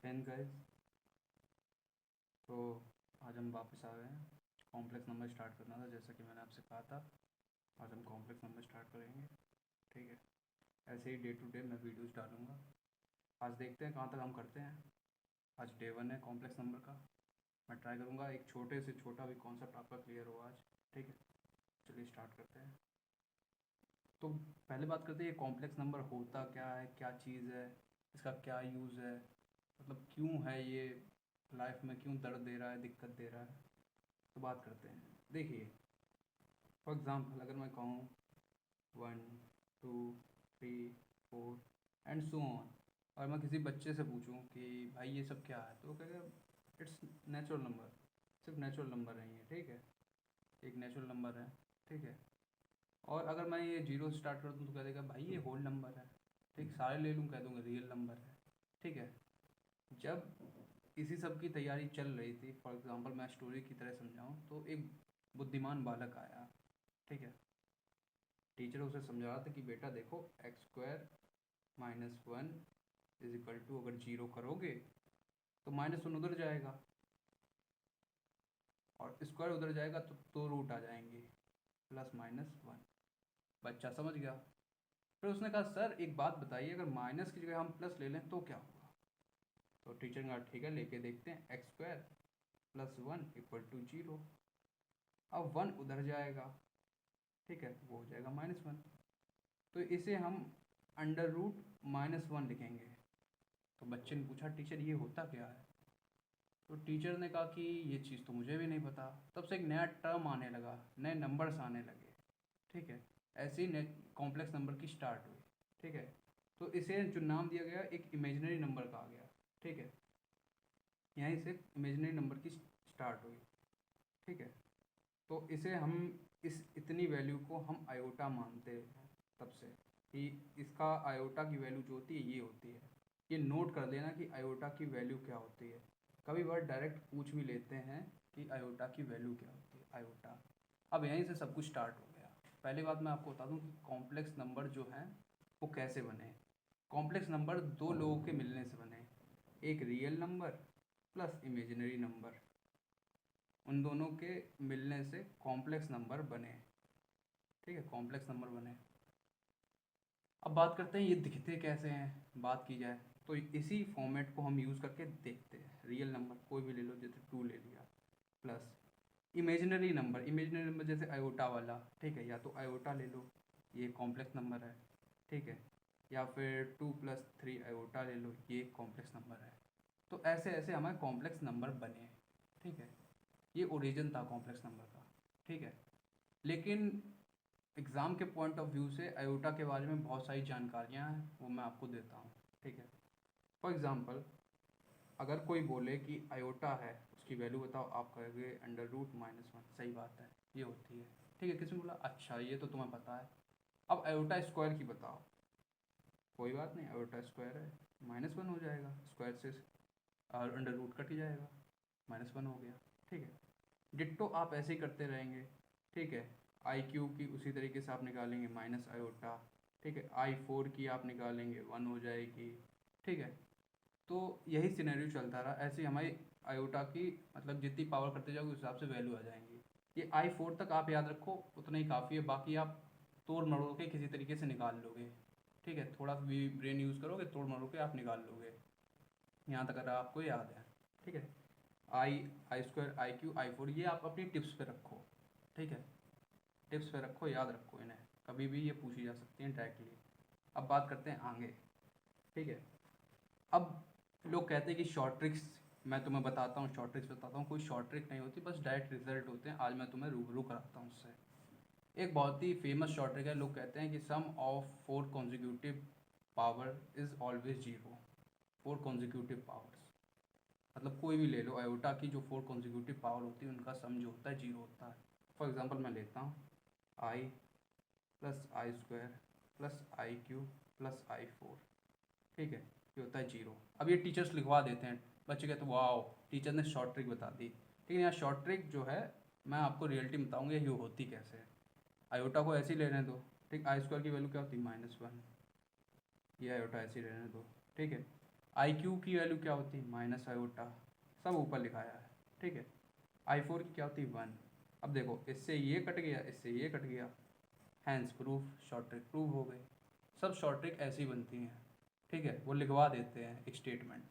And guys, तो आज हम वापस आ गए हैं। कॉम्प्लेक्स नंबर स्टार्ट करना था, जैसा कि मैंने आपसे कहा था। आज हम कॉम्प्लेक्स नंबर स्टार्ट करेंगे। ठीक है, ऐसे ही डे टू डे मैं वीडियोस डालूंगा। आज देखते हैं कहाँ तक हम करते हैं। आज डे 1 है कॉम्प्लेक्स नंबर का। मैं ट्राई करूँगा एक छोटे से छोटा भी कॉन्सेप्ट आपका क्लियर हो आज। ठीक है, चलिए स्टार्ट करते हैं। तो पहले बात करते हैं ये कॉम्प्लेक्स नंबर होता क्या है, क्या चीज़ है, इसका क्या यूज़ है, मतलब क्यों है ये, लाइफ में क्यों दर्द दे रहा है, दिक्कत दे रहा है। तो बात करते हैं। देखिए, फॉर एग्ज़ाम्पल अगर मैं कहूँ 1 2 3 4 एंड सो ऑन, और मैं किसी बच्चे से पूछूं कि भाई ये सब क्या है, तो वो कहेगा इट्स नेचुरल नंबर। सिर्फ नेचुरल नंबर है ये। ठीक है, एक नेचुरल नंबर है। ठीक है, और अगर मैं ये जीरो से स्टार्ट कर दूँ तो कह देगा भाई ये होल नंबर है। ठीक, सारे ले लूँ, कह दूँगा रियल नंबर है। ठीक है, जब इसी सब की तैयारी चल रही थी, फॉर एग्ज़ाम्पल मैं स्टोरी की तरह समझाऊँ तो एक बुद्धिमान बालक आया। ठीक है, टीचर उसे समझा रहा था कि बेटा देखो x² -1 इज इक्वल टू, अगर जीरो करोगे तो -1 उधर जाएगा और स्क्वायर उधर जाएगा तो दो रूट आ जाएंगे, +-1। बच्चा समझ गया। फिर उसने कहा सर एक बात बताइए, अगर माइनस की जगह हम प्लस ले लें तो क्या होगा। तो टीचर ने कहा ठीक है, लेके देखते हैं। x² +1 equal to 0। अब 1 उधर जाएगा। ठीक है, वो हो जाएगा -1। तो इसे हम √-1 लिखेंगे। तो बच्चे ने पूछा टीचर ये होता क्या है। तो टीचर ने कहा कि ये चीज़ तो मुझे भी नहीं पता। तब से एक नया टर्म आने लगा, नए नंबर्स आने लगे। ठीक है, ऐसे ही कॉम्प्लेक्स नंबर की स्टार्ट हुई। ठीक है, तो इसे जो नाम दिया गया एक इमेजिनरी नंबर का आ गया। ठीक है, यहीं से इमेजिनरी नंबर की स्टार्ट हुई। ठीक है, तो इसे हम इस इतनी वैल्यू को हम आयोटा मानते हैं तब से, कि इसका आयोटा की वैल्यू जो होती है ये होती है। ये नोट कर लेना कि आयोटा की वैल्यू क्या होती है। कभी बार डायरेक्ट पूछ भी लेते हैं कि आयोटा की वैल्यू क्या होती है, आयोटा। अब यहीं से सब कुछ स्टार्ट हो गया। पहली बात मैं आपको बता दूं कि कॉम्प्लेक्स नंबर जो हैं वो कैसे बने। कॉम्प्लेक्स नंबर दो लोगों के मिलने से बने, एक real number plus imaginary number. उन दोनों के मिलने से कॉम्प्लेक्स नंबर बने। ठीक है, कॉम्प्लेक्स नंबर बने। अब बात करते हैं ये दिखते कैसे हैं। बात की जाए तो इसी फॉर्मेट को हम यूज़ करके देखते हैं। रियल नंबर कोई भी ले लो, जैसे 2 ले लिया, plus imaginary number. Imaginary number जैसे आयोटा वाला। ठीक है, या तो आयोटा ले लो, ये कॉम्प्लेक्स नंबर है। ठीक है, या फिर 2 + 3 आयोटा ले लो, ये कॉम्प्लेक्स नंबर है। तो ऐसे ऐसे हमारे कॉम्प्लेक्स नंबर बने। ठीक है, ये ओरिजिन था कॉम्प्लेक्स नंबर का। ठीक है, लेकिन एग्ज़ाम के पॉइंट ऑफ व्यू से आयोटा के बारे में बहुत सारी जानकारियाँ हैं, वो मैं आपको देता हूँ। ठीक है, फॉर एग्ज़ाम्पल अगर कोई बोले कि आयोटा है, उसकी वैल्यू बताओ, आप कहोगे √-1। सही बात है, ये होती है। ठीक है, किसी ने बोला अच्छा ये तो तुम्हें पता है, अब आयोटा स्क्वायर की बताओ। कोई बात नहीं, आयोटा स्क्वायर है, -1 हो जाएगा, स्क्वायर से और अंडर रूट कट ही जाएगा, -1 हो गया। ठीक है, डिट्टो आप ऐसे ही करते रहेंगे। ठीक है, IQ की उसी तरीके से आप निकालेंगे माइनस आयोटा। ठीक है, I4 की आप निकालेंगे 1 हो जाएगी। ठीक है, तो यही सिनेरियो चलता रहा। ऐसे ही हमारी आयोटा की मतलब जितनी पावर करते जाओगे उस हिसाब से वैल्यू आ जाएंगी। ये I4 तक आप याद रखो, उतना ही काफ़ी है। बाकी आप तोड़ मरोड़ के किसी तरीके से निकाल लोगे। ठीक है, थोड़ा सा भी ब्रेन यूज़ करोगे, तोड़ मरोड़ के आप निकाल लोगे। यहाँ तक अगर आपको याद है। ठीक है, I² IQ I4 ये आप अपनी टिप्स पे रखो। ठीक है, टिप्स पे रखो, याद रखो इन्हें, कभी भी ये पूछी जा सकती हैं डायरेक्टली। अब बात करते हैं आगे। ठीक है, अब लोग कहते हैं कि शॉर्ट ट्रिक्स, मैं तुम्हें बताता हूँ, शॉर्ट ट्रिक्स बताता हूँ। कोई शॉर्ट ट्रिक नहीं होती, बस डायरेक्ट रिजल्ट होते हैं। आज मैं तुम्हें रूबरू कराता हूँ उससे। एक बहुत ही फेमस शॉर्ट ट्रिक है। लोग कहते हैं कि sum of 4 consecutive power is always 0। 4 consecutive powers मतलब कोई भी ले लो, आयोटा की जो 4 कॉन्जिक्यूटिव पावर होती है उनका सम जो होता है 0 होता है। फॉर एग्जांपल मैं लेता हूँ I + I² + IQ + I4। ठीक है, ये होता है 0। अब ये टीचर्स लिखवा देते हैं, बच्चे कहते हैं वाओ टीचर ने शॉर्ट ट्रिक बता दी। ठीक है, यहाँ शॉर्ट ट्रिक जो है मैं आपको रियलिटी में बताऊँगा ये होती कैसे है। आयोटा को ऐसे ही लेने दो। ठीक, I² की वैल्यू क्या होती है -1, ये आयोटा ऐसे ही रहने दो। ठीक है, आई क्यू की वैल्यू क्या होती है माइनस आयोटा, सब ऊपर लिखाया है, ठीक है। आई फोर की क्या होती है 1। अब देखो इससे ये कट गया, इससे ये कट गया, hence proof short trick prove हो गई। सब शॉर्ट ट्रिक ऐसी बनती हैं, ठीक है, वो लिखवा देते हैं एक स्टेटमेंट।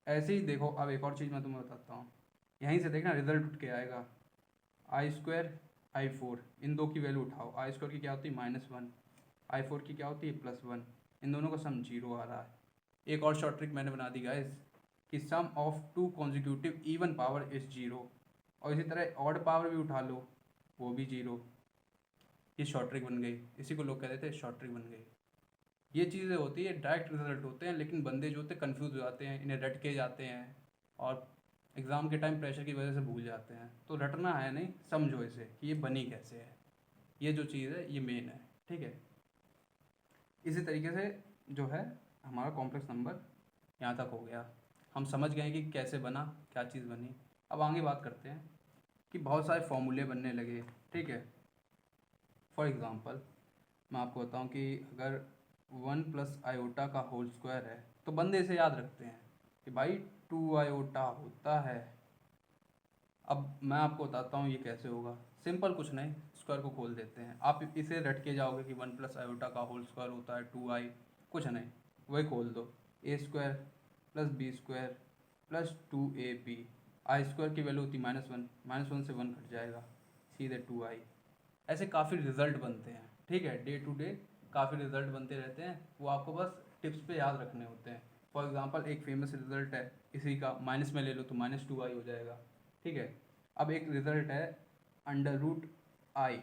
ऐसे ही देखो, अब एक और चीज़ मैं तुम्हें बताता हूँ, यहीं से देखना रिजल्ट उठ के आएगा। आई स्क्वायर आई फोर, इन दो की वैल्यू उठाओ, आई स्क्वायर की क्या होती है -1, आई फोर की क्या होती है +1, इन दोनों का सम 0 आ रहा है। एक और शॉर्ट ट्रिक मैंने बना दी गाइस कि sum of 2 consecutive even power is 0, और इसी तरह ऑड पावर भी उठा लो, वो भी 0। ये शॉर्ट ट्रिक बन गई, इसी को लोग कह देते हैं शॉर्ट ट्रिक बन गई। ये चीज़ें होती है, डायरेक्ट रिजल्ट होते हैं, लेकिन बंदे जो होते हैं कन्फ्यूज़ हो जाते हैं, इन्हें रट के जाते हैं और एग्ज़ाम के टाइम प्रेशर की वजह से भूल जाते हैं। तो रटना है नहीं, समझो इसे कि ये बनी कैसे है, ये जो चीज़ है ये मेन है, ठीक है। इसी तरीके से जो है हमारा कॉम्प्लेक्स नंबर यहाँ तक हो गया, हम समझ गए कि कैसे बना, क्या चीज़ बनी। अब आगे बात करते हैं कि बहुत सारे फॉर्मूले बनने लगे, ठीक है। फॉर एग्ज़ाम्पल मैं आपको बताऊं कि अगर 1 + आयोटा का होल स्क्वायर है तो बंदे इसे याद रखते हैं कि भाई 2 आयोटा होता है। अब मैं आपको बताता हूँ ये कैसे होगा। सिंपल, कुछ नहीं, स्क्वायर को खोल देते हैं। आप इसे रट के जाओगे कि 1 + आयोटा का होल स्क्वायर होता है 2i, कुछ नहीं, वही खोल दो, a² + b² + 2ab। आई स्क्वायर की वैल्यू होती -1, -1 से 1 कट जाएगा, सीधे 2i। ऐसे काफ़ी रिजल्ट बनते हैं, ठीक है, डे टू डे काफ़ी रिजल्ट बनते रहते हैं, वो आपको बस टिप्स पे याद रखने होते हैं। फॉर एग्जांपल एक फेमस रिजल्ट है इसी का, माइनस में ले लो तो -2i हो जाएगा, ठीक है। अब एक रिजल्ट है √i।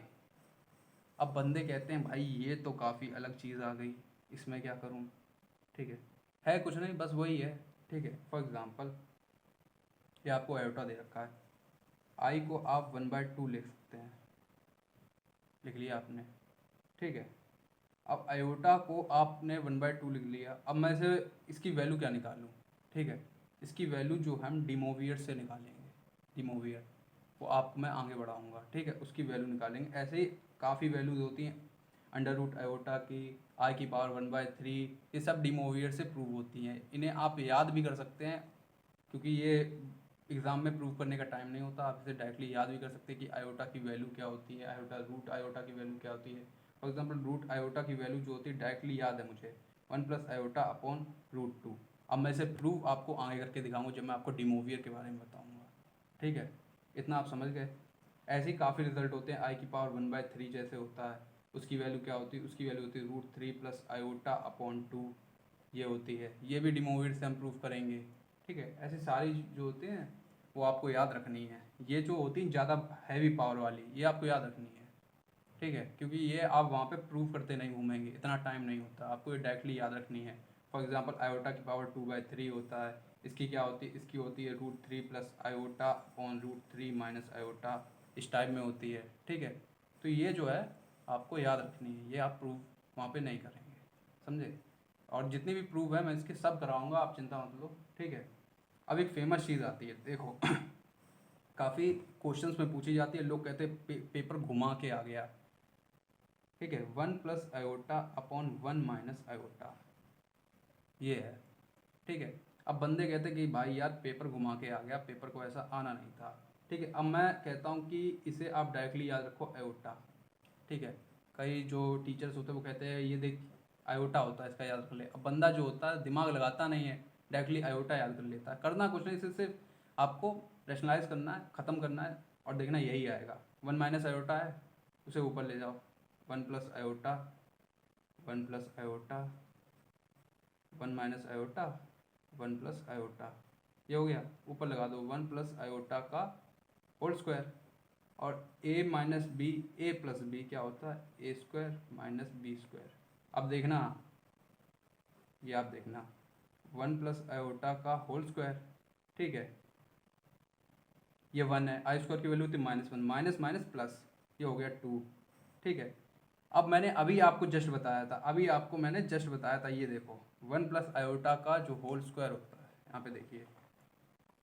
अब बंदे कहते हैं भाई ये तो काफ़ी अलग चीज़ आ गई, इसमें क्या करूँ, ठीक है कुछ नहीं, बस वही है, ठीक है। फॉर एग्ज़ाम्पल ये आपको आयोटा दे रखा है, आई को आप 1/2 लिख सकते हैं, लिख लिया आपने, ठीक है। अब आयोटा को आपने 1/2 लिख लिया, अब मैं इसे इसकी वैल्यू क्या निकालूं, ठीक है। इसकी वैल्यू जो हम डिमोवियर से निकालेंगे, डिमोवियर वो आपको मैं आगे बढ़ाऊंगा, ठीक है, उसकी वैल्यू निकालेंगे। ऐसे ही काफ़ी वैल्यूज होती हैं, √आयोटा की, i⁻⁴, ये सब डिमोवियर से प्रूव होती हैं। इन्हें आप याद भी कर सकते हैं, क्योंकि ये एग्ज़ाम में प्रूव करने का टाइम नहीं होता, आप इसे डायरेक्टली याद भी कर सकते हैं कि आयोटा की वैल्यू क्या होती है, √आयोटा की वैल्यू क्या होती है। फॉर एग्जांपल √आयोटा की वैल्यू जो होती है डायरेक्टली याद है मुझे, 1 + आयोटा/√2। अब मैं इसे प्रूव आपको आगे करके दिखाऊंगा जब मैं आपको डिमोवियर के बारे में बताऊंगा, ठीक है। इतना आप समझ गए। ऐसे ही काफ़ी रिजल्ट होते हैं, i⁻1/3 जैसे होता है, उसकी वैल्यू क्या होती है, उसकी वैल्यू होती है √3 + आयोटा/2, ये होती है, ये भी डिमोवियर से हम प्रूव करेंगे, ठीक है। ऐसे सारी जो होते हैं वो आपको याद रखनी है। ये जो होती है ज़्यादा हैवी पावर वाली, ये आपको याद रखनी है, ठीक है, क्योंकि ये आप वहाँ पे प्रूव करते नहीं घूमेंगे, इतना टाइम नहीं होता, आपको ये डायरेक्टली याद रखनी है। फॉर एग्जांपल आयोटा की पावर 2/3 होता है, इसकी क्या होती है, इसकी होती है √3 + आयोटा/√3 - आयोटा, इस टाइप में होती है, ठीक है। तो ये जो है आपको याद रखनी है, ये आप प्रूव वहाँ पे नहीं करेंगे, समझे। और जितनी भी प्रूव है मैं इसके सब कराऊंगा, आप चिंता मत लो, ठीक है। अब एक फेमस चीज़ आती है, देखो काफ़ी क्वेश्चंस में पूछी जाती है, लोग कहते हैं पेपर घुमा के आ गया, ठीक है। 1 + आयोटा/1 - आयोटा, ये है, ठीक है। अब बंदे कहते हैं कि भाई यार पेपर घुमा के आ गया, पेपर को ऐसा आना नहीं था, ठीक है। अब मैं कहता हूँ कि इसे आप डायरेक्टली याद रखो आयोटा, ठीक है। कई जो टीचर्स होते हैं वो कहते हैं ये देख आयोटा होता है, इसका याद रख ले। अब बंदा जो होता है दिमाग लगाता नहीं है, डायरेक्टली आयोटा याद कर लेता है। करना कुछ नहीं, इसे सिर्फ आपको रैशनलाइज करना है, ख़त्म करना है और देखना यही आएगा। 1 - आयोटा है, उसे ऊपर ले जाओ, 1 + आयोटा, 1 + आयोटा, 1 - आयोटा, 1 + आयोटा, ये हो गया। ऊपर लगा दो 1 + आयोटा का होल स्क्वायर, और a - b क्या होता है, a² - b²। अब देखना, ये आप देखना 1 + आयोटा का होल स्क्वायर, ठीक है, ये 1 है, आई स्क्वायर की वैल्यू होती है -1, माइनस माइनस प्लस, ये हो गया 2, ठीक है। अब मैंने अभी आपको जस्ट बताया था, अभी आपको मैंने जस्ट बताया था, ये देखो 1 + आयोटा का जो होल स्क्वायर होता है, यहाँ पे देखिए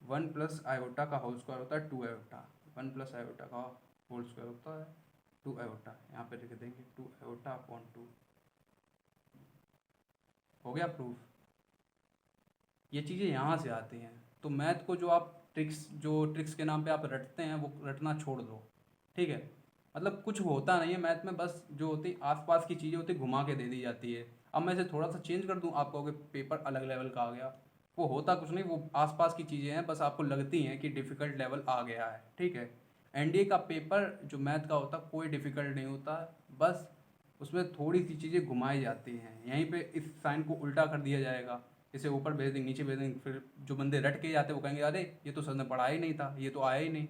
1 + आयोटा का होल स्क्वायर होता है 2 आयोटा, 1 + आयोटा का होल स्क्वायर होता है 2 आयोटा, यहाँ पे लिख देंगे 2 आयोटा/2, हो गया प्रूफ। ये चीज़ें यहाँ से आती हैं। तो मैथ को जो ट्रिक्स के नाम पे आप रटते हैं वो रटना छोड़ दो, ठीक है। मतलब कुछ होता नहीं है मैथ में, बस जो होती आसपास की चीज़ें होती घुमा के दे दी जाती है। अब मैं इसे थोड़ा सा चेंज कर दूँ, आप कहोगे पेपर अलग लेवल का आ गया। वो होता कुछ नहीं, वो आसपास की चीज़ें हैं, बस आपको लगती हैं कि डिफ़िकल्ट लेवल आ गया है, ठीक है। एनडीए का पेपर जो मैथ का होता कोई डिफ़िकल्ट नहीं होता, बस उसमें थोड़ी सी चीज़ें घुमाई जाती हैं। यहीं पे इस साइन को उल्टा कर दिया जाएगा, इसे ऊपर भेज देंगे नीचे भेज देंगे, फिर जो बंदे रट के जाते हैं वो कहेंगे अरे ये तो सर ने पढ़ा ही नहीं था, ये तो आया ही नहीं,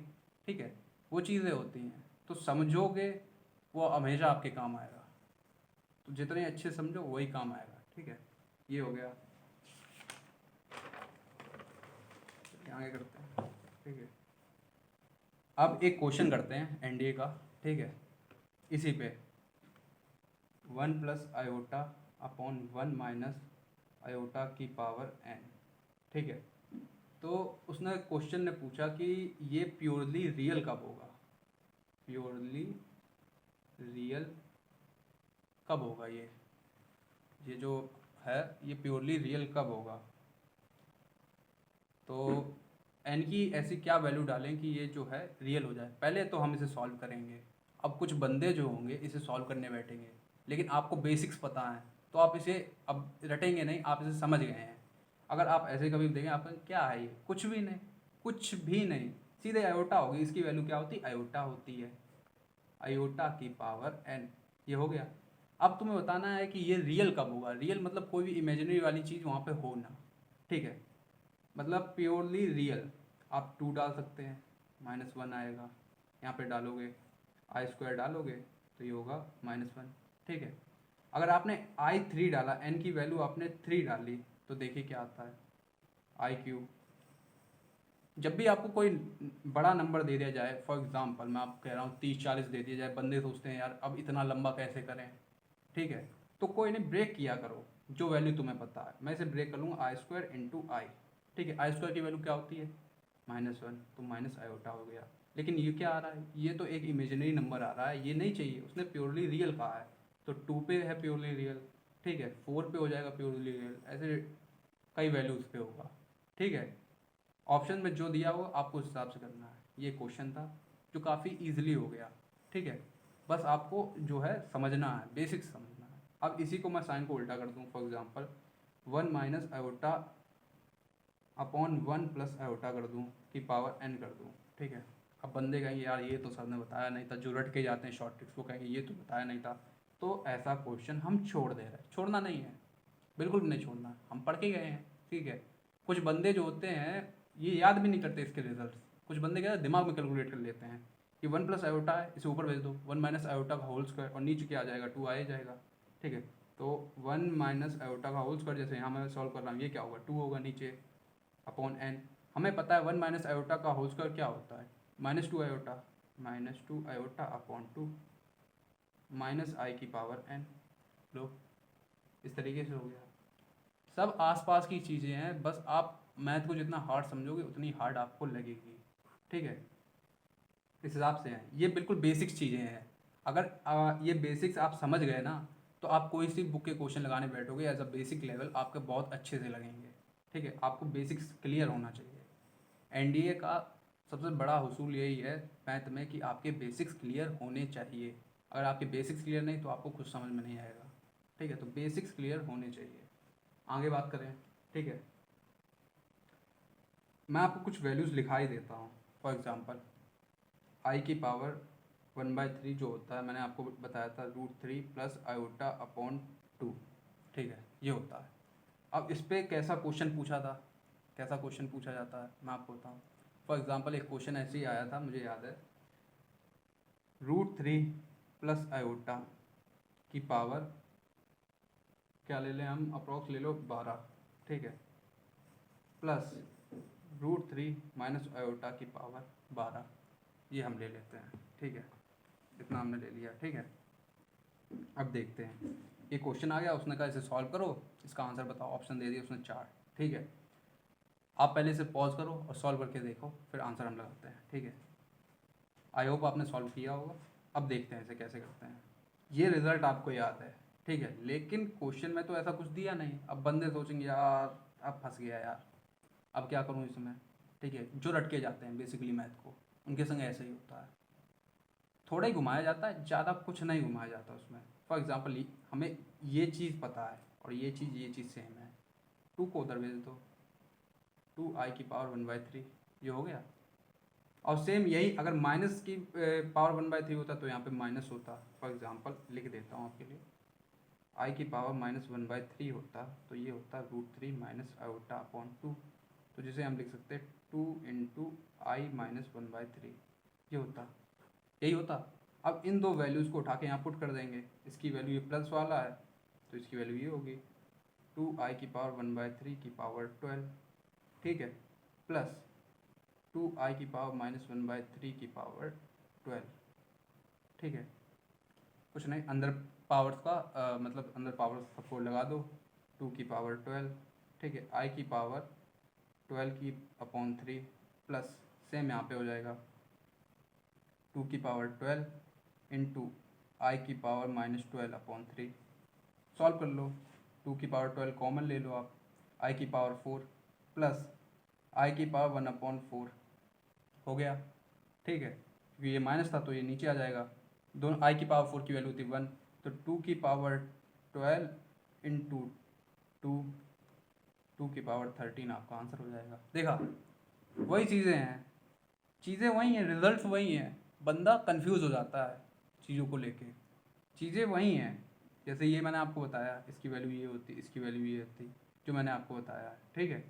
ठीक है। वो चीज़ें होती हैं, तो समझोगे वो हमेशा आपके काम आएगा। तो जितने अच्छे समझो वही काम आएगा, ठीक है। ये हो गया, आगे करते हैं, ठीक है। अब एक क्वेश्चन करते हैं एनडीए का, ठीक है। इसी पे 1 + i/1 की पावर n, ठीक है। तो उसने क्वेश्चन ने पूछा कि ये प्योरली रियल कब होगा, प्योरली रियल कब होगा, ये जो है ये प्योरली रियल कब होगा। तो एन की ऐसी क्या वैल्यू डालें कि ये जो है रियल हो जाए। पहले तो हम इसे सॉल्व करेंगे। अब कुछ बंदे जो होंगे इसे सॉल्व करने बैठेंगे, लेकिन आपको बेसिक्स पता है तो आप इसे अब रटेंगे नहीं, आप इसे समझ गए हैं। अगर आप ऐसे कभी देखें आप क्या है ये, कुछ भी नहीं, कुछ भी नहीं, सीधे आयोटा होगी। इसकी वैल्यू क्या होती है, आयोटा होती है, आयोटा की पावर n। ये हो गया। अब तुम्हें बताना है कि ये रियल कब होगा। रियल मतलब कोई भी इमेजिनरी वाली चीज़ वहाँ पे हो ना, ठीक है। मतलब प्योरली रियल आप 2 डाल सकते हैं, -1 आएगा। यहाँ पे डालोगे i² डालोगे तो ये होगा -1, ठीक है। अगर आपने i3 डाला, n की वैल्यू आपने 3 डाली तो देखिए क्या आता है, i³। जब भी आपको कोई बड़ा नंबर दे दिया जाए, फॉर एग्जांपल मैं आपको कह रहा हूँ 30-40 दे दिया जाए, बंदे सोचते हैं यार अब इतना लंबा कैसे करें, ठीक है। तो कोई नहीं, ब्रेक किया करो जो वैल्यू तुम्हें पता है। मैं इसे ब्रेक कर लूँगा i² × i, ठीक है। i² की वैल्यू क्या होती है, -1, तो माइनस आयोटा हो गया। लेकिन ये क्या आ रहा है, ये तो एक इमेजिनरी नंबर आ रहा है, ये नहीं चाहिए। उसने प्योरली रियल कहा है तो 2 पे है प्योरली रियल, ठीक है। 4 पे हो जाएगा प्योरली रियल, ऐसे कई वैल्यूज़ पे होगा, ठीक है। ऑप्शन में जो दिया हो आपको उस हिसाब से करना है। ये क्वेश्चन था जो काफ़ी ईजिली हो गया, ठीक है। बस आपको जो है समझना है, बेसिक्स समझना है। अब इसी को मैं साइन को उल्टा कर दूँ, फॉर एग्जांपल 1 - i/1 + i कर दूँ की पावर n कर दूँ, ठीक है। अब बंदे कहेंगे यार ये तो सर ने बताया नहीं था, जो रट के जाते हैं शॉर्ट ट्रिक्स वो कहेंगे ये तो बताया नहीं था। तो ऐसा क्वेश्चन हम छोड़ दे रहे हैं, छोड़ना नहीं है, बिल्कुल भी नहीं छोड़ना है, हम पढ़ के गए हैं, ठीक है। कुछ बंदे जो होते हैं ये याद भी नहीं करते इसके रिजल्ट्स। कुछ बंदे क्या है, दिमाग में कैलकुलेट कर लेते हैं कि 1 + i है, इसे ऊपर भेज दो, 1 - i का होल स्क्वायर, और नीचे क्या आ जाएगा, 2 आ ही जाएगा, ठीक है। तो 1 - i का होल स्क्वायर, जैसे यहाँ मैं सॉल्व कर रहा हूँ, ये क्या होगा, 2 होगा नीचे अपॉन n। हमें पता है 1 - i का होल स्क्वायर क्या होता है, -2 आयोटा, -2 आयोटा अपॉन 2 -i की पावर n। लो, इस तरीके से हो गया। सब आसपास की चीज़ें हैं, बस आप मैथ को जितना हार्ड समझोगे उतनी हार्ड आपको लगेगी, ठीक है। इस हिसाब से हैं, ये बिल्कुल बेसिक्स चीज़ें हैं। अगर ये बेसिक्स आप समझ गए ना तो आप कोई सी बुक के क्वेश्चन लगाने बैठोगे एज अ बेसिक लेवल आपके बहुत अच्छे से लगेंगे, ठीक है। आपको बेसिक्स क्लियर होना चाहिए। एनडीए का सबसे बड़ा हसूल यही है मैथ में कि आपके बेसिक्स क्लियर होने चाहिए। अगर आपके बेसिक्स क्लियर नहीं तो आपको कुछ समझ में नहीं आएगा, ठीक है। तो बेसिक्स क्लियर होने चाहिए। आगे बात करें, ठीक है। मैं आपको कुछ वैल्यूज़ लिखा ही देता हूँ। फॉर एग्ज़ाम्पल i की पावर 1/3 जो होता है, मैंने आपको बताया था √3 + i/2, ठीक है, ये होता है। अब इस पर कैसा क्वेश्चन पूछा था, कैसा क्वेश्चन पूछा जाता है मैं आपको बताऊँ। फॉर एग्ज़ाम्पल एक क्वेश्चन ऐसे ही आया था, मुझे याद है, √3 + i की पावर क्या ले लें हम, अप्रॉक्स ले लो 12, ठीक है, प्लस √3 - i की पावर 12, ये हम ले लेते हैं, ठीक है। इतना हमने ले लिया, ठीक है। अब देखते हैं, ये क्वेश्चन आ गया, उसने कहा इसे सॉल्व करो, इसका आंसर बताओ। ऑप्शन दे दिया उसने 4, ठीक है। आप पहले इसे पॉज करो और सॉल्व करके देखो, फिर आंसर हम लगाते हैं, ठीक है। आई होप आपने सॉल्व किया होगा। अब देखते हैं इसे कैसे करते हैं। ये रिज़ल्ट आपको याद है, ठीक है, लेकिन क्वेश्चन में तो ऐसा कुछ दिया नहीं। अब बंदे सोचेंगे यार अब फंस गया यार, अब क्या करूँ इसमें, ठीक है। जो रटके जाते हैं बेसिकली मैथ को, उनके संग ऐसे ही होता है, थोड़ा ही घुमाया जाता है, ज़्यादा कुछ नहीं घुमाया जाता उसमें। फॉर एग्जांपल हमें ये चीज़ पता है और ये चीज़ सेम है, 2 को उधर भेज दो, 2i⁻⁴ ये हो गया। और सेम यही अगर माइनस की पावर 1/3 होता तो यहाँ पे माइनस होता। फॉर एग्जांपल लिख देता हूँ आपके लिए, i⁻⁻1/3 होता तो ये होता √3 - i/2, तो जिसे हम लिख सकते हैं 2 × i−1/3, ये होता, यही होता। अब इन दो वैल्यूज़ को उठा के यहाँ पुट कर देंगे, इसकी वैल्यू ये प्लस वाला है तो इसकी वैल्यू ये होगी 2i⁻1/3 की पावर 12, ठीक है, प्लस 2i⁻−1/3 की पावर 12, ठीक है। कुछ नहीं, अंदर पावर्स का मतलब अंदर पावर्स का 4 लगा दो, 2 की पावर 12, ठीक है, i⁻12 प्लस सेम यहाँ पे हो जाएगा 2 की पावर 12 इंटू i⁻−12/3। सॉल्व कर लो, 2 की पावर 12 कॉमन ले लो आप, i⁻4 प्लस i⁻1/4 हो गया, ठीक है, क्योंकि ये माइनस था तो ये नीचे आ जाएगा। दोनों i⁻4 की वैल्यू थी 1, तो 2 की पावर 12 इंटू 2 की पावर 13 आपका आंसर हो जाएगा। देखा, वही चीज़ें हैं, चीज़ें वही हैं, रिजल्ट्स वही हैं, बंदा कंफ्यूज हो जाता है चीज़ों को लेके, चीज़ें वही हैं। जैसे ये मैंने आपको बताया, इसकी वैल्यू ये होती, इसकी वैल्यू ये होती, जो मैंने आपको बताया है, ठीक है,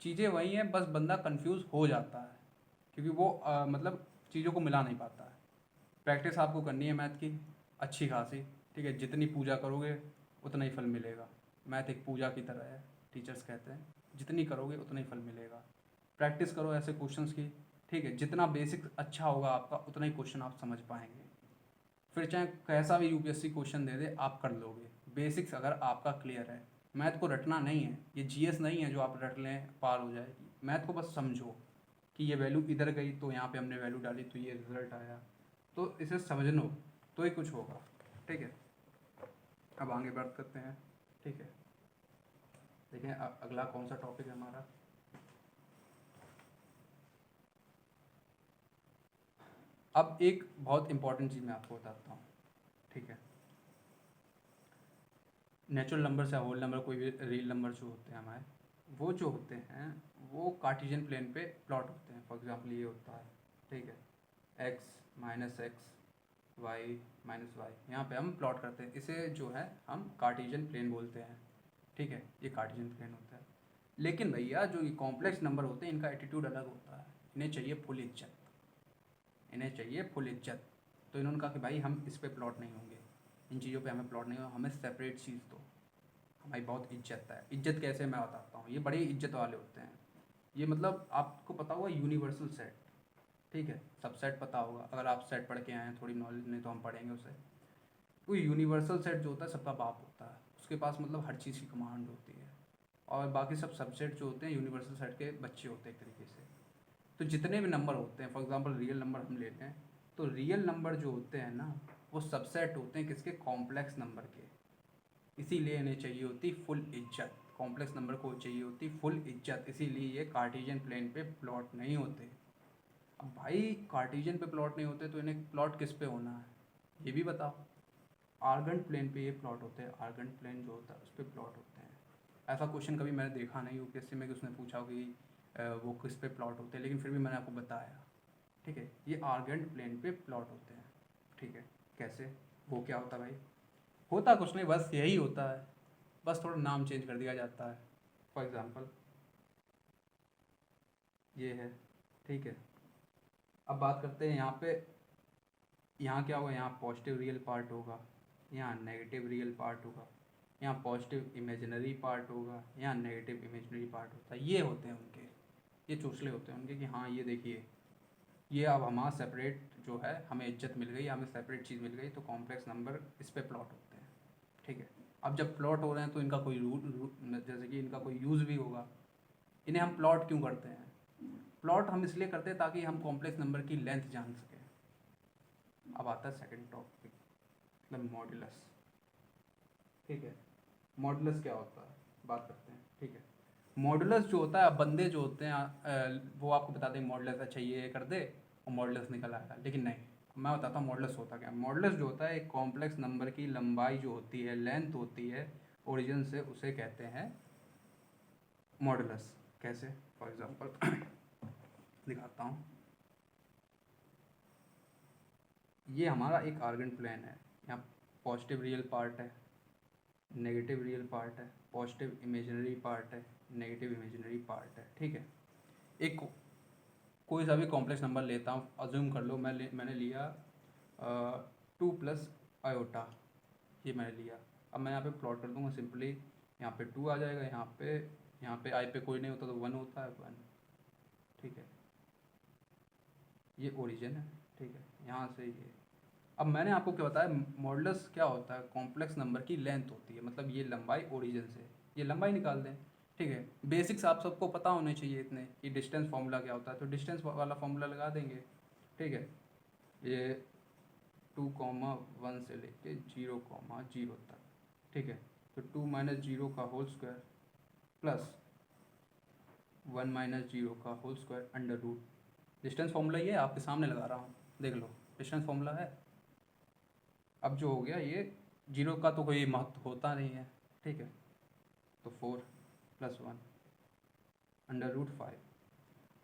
चीज़ें वही हैं, बस बंदा कंफ्यूज हो जाता है क्योंकि वो मतलब चीज़ों को मिला नहीं पाता है। प्रैक्टिस आपको करनी है मैथ की अच्छी खासी, ठीक है, जितनी पूजा करोगे उतना ही फल मिलेगा। मैथ एक पूजा की तरह है, टीचर्स कहते हैं, जितनी करोगे उतना ही फल मिलेगा। प्रैक्टिस करो ऐसे क्वेश्चंस की, ठीक है, जितना बेसिक अच्छा होगा आपका उतना ही क्वेश्चन आप समझ पाएंगे। फिर चाहे कैसा भी यूपीएससी क्वेश्चन दे दे आप कर लोगे, बेसिक्स अगर आपका क्लियर है। मैथ को रटना नहीं है, ये जीएस नहीं है जो आप रट लें पार हो जाएगी। मैथ को बस समझो कि ये वैल्यू इधर गई तो यहाँ पे हमने वैल्यू डाली तो ये रिजल्ट आया, तो इसे समझ लो तो ही कुछ होगा, ठीक है। अब आगे बात करते हैं, ठीक है, देखें अगला कौन सा टॉपिक है हमारा। अब एक बहुत इंपॉर्टेंट चीज़ मैं आपको बताता हूँ, ठीक है, नेचुरल नंबर या होल नंबर, कोई भी रियल नंबर जो होते हैं हमारे, वो जो होते हैं वो कार्टेशियन प्लेन पे प्लॉट होते हैं। फॉर एग्जांपल ये होता है, ठीक है, x - x y - y, यहाँ पे हम प्लॉट करते हैं, इसे जो है हम कार्टेशियन प्लेन बोलते हैं, ठीक है, ये कार्टेशियन प्लेन होता है। लेकिन भैया जो ये कॉम्प्लेक्स नंबर होते हैं इनका एटीट्यूड अलग होता है, इन्हें चाहिए फुल इज्जत, इन्हें चाहिए फुल इज्जत। तो इन्होंने कहा कि भाई हम इस पे प्लॉट नहीं होंगे, इन चीज़ों पे हमें प्लॉट नहीं होगा, हमें सेपरेट चीज़ दो, हमारी बहुत इज्जत है। इज्जत कैसे मैं बताता हूँ, ये बड़े इज्जत वाले होते हैं। ये मतलब आपको पता होगा यूनिवर्सल सेट, ठीक है, सब सेट पता होगा, अगर आप सेट पढ़ के आए हैं, थोड़ी नॉलेज नहीं तो हम पढ़ेंगे उसे। तो यूनिवर्सल सेट जो होता है सबका बाप होता है, उसके पास मतलब हर चीज़ की कमांड होती है, और बाकी सब सबसेट जो होते हैं यूनिवर्सल सेट के बच्चे होते हैं एक तरीके से। तो जितने भी नंबर होते हैं, फॉर एग्जांपल रियल नंबर हम लेते हैं, तो रियल नंबर जो होते हैं ना वो सबसेट होते हैं किसके, कॉम्प्लेक्स नंबर के, इसीलिए इन्हें चाहिए होती फुल इज्जत। कॉम्प्लेक्स नंबर को चाहिए होती फुल इज्जत, इसीलिए ये कार्टेशियन प्लेन पे प्लॉट नहीं होते। अब भाई कार्टेशियन पे प्लॉट नहीं होते तो इन्हें प्लॉट किस पे होना है ये भी बताओ। आर्गेंट प्लेन पे ये प्लॉट होते हैं, आर्गेंट प्लेन जो होता है उस पर प्लॉट होते हैं। ऐसा क्वेश्चन कभी मैंने देखा नहीं यूपीएससी में कि उसने पूछा कि वो किस पे प्लॉट होते हैं, लेकिन फिर भी मैंने आपको बताया, ठीक है, ये आर्गेंट प्लेन पे प्लॉट होते हैं, ठीक है। कैसे, वो क्या होता है भाई, होता कुछ नहीं, बस यही होता है, बस थोड़ा नाम चेंज कर दिया जाता है। फॉर एग्ज़ाम्पल ये है, ठीक है। अब बात करते हैं यहाँ पे, यहाँ क्या होगा, यहाँ पॉजिटिव रियल पार्ट होगा, यहाँ नेगेटिव रियल पार्ट होगा, यहाँ पॉजिटिव इमेजिनरी पार्ट होगा, यहाँ नेगेटिव इमेजिनरी पार्ट होता है। ये होते हैं उनके, ये चोचले होते हैं उनके कि हाँ ये देखिए, ये अब हमारा सेपरेट जो है, हमें इज्जत मिल गई, हमें सेपरेट चीज़ मिल गई, तो कॉम्प्लेक्स नंबर इस पर प्लॉट होते हैं, ठीक है। अब जब प्लॉट हो रहे हैं तो इनका कोई जैसे कि इनका कोई यूज़ भी होगा। इन्हें हम प्लॉट क्यों करते हैं, प्लॉट हम इसलिए करते हैं ताकि हम कॉम्प्लेक्स नंबर की लेंथ जान सकें। अब आता है सेकंड टॉपिक, मतलब मॉड्यूलस, ठीक है। मॉड्यूलस क्या होता है बात करते हैं, ठीक है। मॉडुलस जो होता है, बंदे जो होते हैं वो आपको बताते हैं मॉडुलस अच्छा ये कर दे और मॉडुलस निकल आएगा, लेकिन नहीं, मैं बताता हूँ मॉडुलस होता क्या है। मॉडुलस जो होता है एक कॉम्प्लेक्स नंबर की लंबाई जो होती है, लेंथ होती है ओरिजिन से, उसे कहते हैं मॉडुलस। कैसे, फॉर एग्जांपल दिखाता हूँ। ये हमारा एक आर्गन प्लेन है, यहाँ पॉजिटिव रियल पार्ट है, नेगेटिव रियल पार्ट है, पॉजिटिव इमेजिनरी पार्ट है, नेगेटिव इमेजिनरी पार्ट है, ठीक है। एक कोई सा भी कॉम्प्लेक्स नंबर लेता हूँ, अज्यूम कर लो मैंने लिया 2 प्लस आयोटा, ये मैंने लिया। अब मैं यहाँ पे प्लॉट कर दूंगा सिंपली, यहाँ पे 2 आ जाएगा, यहाँ पे आई पे कोई नहीं होता तो 1 होता है, 1, ठीक है। ये ओरिजिन है, ठीक है, यहाँ से ये। अब मैंने आपको क्या बताया, मॉडुलस क्या होता है, कॉम्प्लेक्स नंबर की लेंथ होती है, मतलब ये लंबाई ओरिजिन से, ये लंबाई निकाल दें, ठीक है। बेसिक्स आप सबको पता होने चाहिए इतने, कि डिस्टेंस फार्मूला क्या होता है, तो डिस्टेंस वाला फार्मूला लगा देंगे, ठीक है। ये 2,1 से लेके 0,0 तक, ठीक है। तो 2 माइनस 0 का होल स्क्वायर प्लस 1 माइनस 0 का whole square under root. Distance formula ये आपके सामने लगा रहा हूँ, देख लो, डिस्टेंस फार्मूला है। अब जो हो गया ये 0 का तो कोई महत्व होता नहीं है, ठीक है। तो 4 प्लस 1 अंडर रूट 5।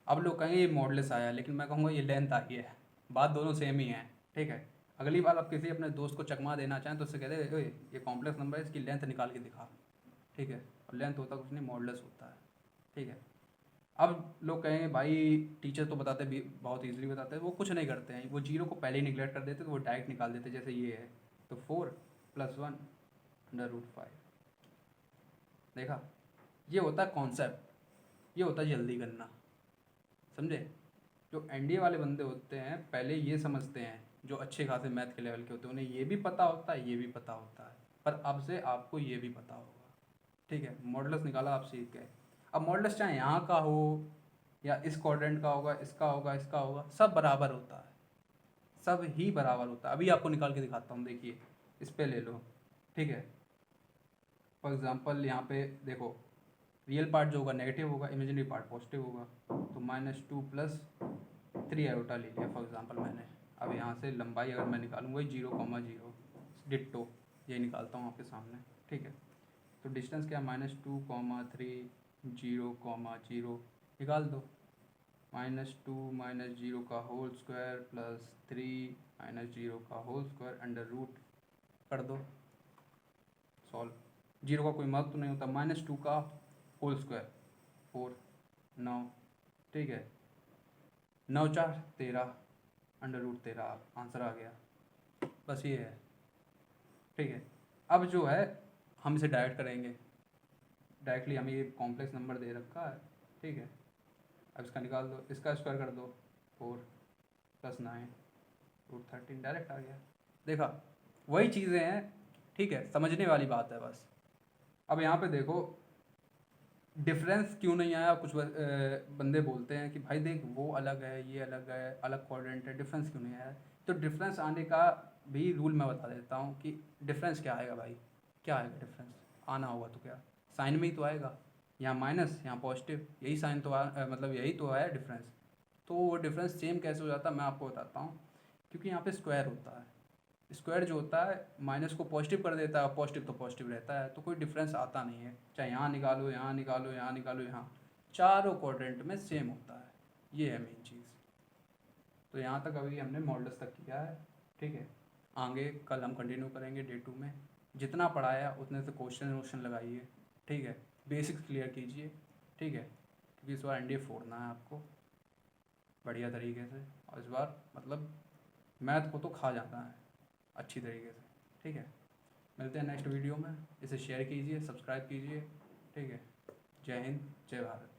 अब लोग कहेंगे ये मॉडुलस आया, लेकिन मैं कहूँगा ये लेंथ आई है, बात दोनों सेम ही है, ठीक है। अगली बार आप किसी अपने दोस्त को चकमा देना चाहें तो उससे कहते ओए ये कॉम्प्लेक्स नंबर है, इसकी लेंथ निकाल के दिखा, ठीक है। और लेंथ होता कुछ नहीं, मॉडुलस होता है, ठीक है। अब लोग कहेंगे भाई टीचर तो बताते भी बहुत ईजिली बताते हैं, वो कुछ नहीं करते हैं, वो 0 को पहले ही निगलेक्ट कर देते तो वो डायरेक्ट निकाल देते, जैसे ये है। तो 4 प्लस 1 अंडर रूट 5, देखा, ये होता है कॉन्सेप्ट, ये होता है जल्दी करना, समझे। जो एनडीए वाले बंदे होते हैं पहले ये समझते हैं, जो अच्छे खासे मैथ के लेवल के होते हैं उन्हें ये भी पता होता है, ये भी पता होता है, पर अब से आपको ये भी पता होगा, ठीक है। मॉडुलस निकाला आप सीख गए। अब मॉडुलस चाहे यहाँ का हो या इस क्वाड्रेंट का होगा, इसका होगा, इसका होगा, सब बराबर होता है, सब ही बराबर होता है। अभी आपको निकाल के दिखाता हूँ, देखिए, इस पे ले लो, ठीक है। फॉर एग्जांपल यहाँ पे देखो, रियल पार्ट जो होगा नेगेटिव होगा, इमेजिनरी पार्ट पॉजिटिव होगा, तो -2 प्लस 3 आयोटा ले लिया फॉर एग्जांपल मैंने। अब यहाँ से लंबाई अगर मैं निकालूँ वही 0,0 डिट्टो, ये निकालता हूँ आपके सामने, ठीक है। तो डिस्टेंस क्या, -2,3 0,0 निकाल दो, -2 माइनस 0 का होल स्क्वायर प्लस 3 माइनस 0 का होल स्क्वायर अंडर रूट कर दो, सॉल्व। 0 का कोई महत्व नहीं होता, -2 का होल स्क्वायर 4 9, ठीक है, 9 4 13 अंडर रूट 13, आंसर आ गया, बस ये है, ठीक है। अब जो है हम इसे डायरेक्ट करेंगे, डायरेक्टली हमें ये कॉम्प्लेक्स नंबर दे रखा है, ठीक है। अब इसका निकाल दो, इसका स्क्वायर कर दो, 4 प्लस 9 रूट 13, डायरेक्ट आ गया, देखा, वही चीज़ें हैं, ठीक है, समझने वाली बात है बस। अब यहाँ पे देखो डिफरेंस क्यों नहीं आया, कुछ बंदे बोलते हैं कि भाई देख वो अलग है, ये अलग है, अलग क्वाड्रेंट है, डिफरेंस क्यों नहीं आया। तो डिफरेंस आने का भी रूल मैं बता देता हूँ कि डिफरेंस क्या आएगा भाई, क्या आएगा डिफरेंस, आना होगा तो क्या, साइन में ही तो आएगा, यहाँ माइनस यहाँ पॉजिटिव, यही साइन तो मतलब यही तो है डिफरेंस। तो वो डिफरेंस सेम कैसे हो जाता है मैं आपको बताता हूँ, क्योंकि यहाँ पे स्क्वायर होता है, स्क्वायर जो होता है माइनस को पॉजिटिव कर देता है, पॉजिटिव तो पॉजिटिव रहता है, तो कोई डिफरेंस आता नहीं है, चाहे यहाँ निकालो, यहाँ निकालो, यहाँ निकालो, यहाँ चारों क्वाड्रेंट में सेम होता है, ये है मेन चीज़। तो यहाँ तक अभी हमने मॉडल्स तक किया है, ठीक है। आगे कल हम कंटिन्यू करेंगे डे 2 में, जितना पढ़ाया उतने से क्वेश्चन लगाइए, ठीक है, बेसिक्स क्लियर कीजिए, ठीक है, क्योंकि इस बार एनडीए फोड़ना है आपको बढ़िया तरीके से, और इस बार मतलब मैथ को तो खा जाना है अच्छी तरीके से, ठीक है। मिलते हैं नेक्स्ट वीडियो में, इसे शेयर कीजिए, सब्सक्राइब कीजिए, ठीक है। जय हिंद, जय भारत।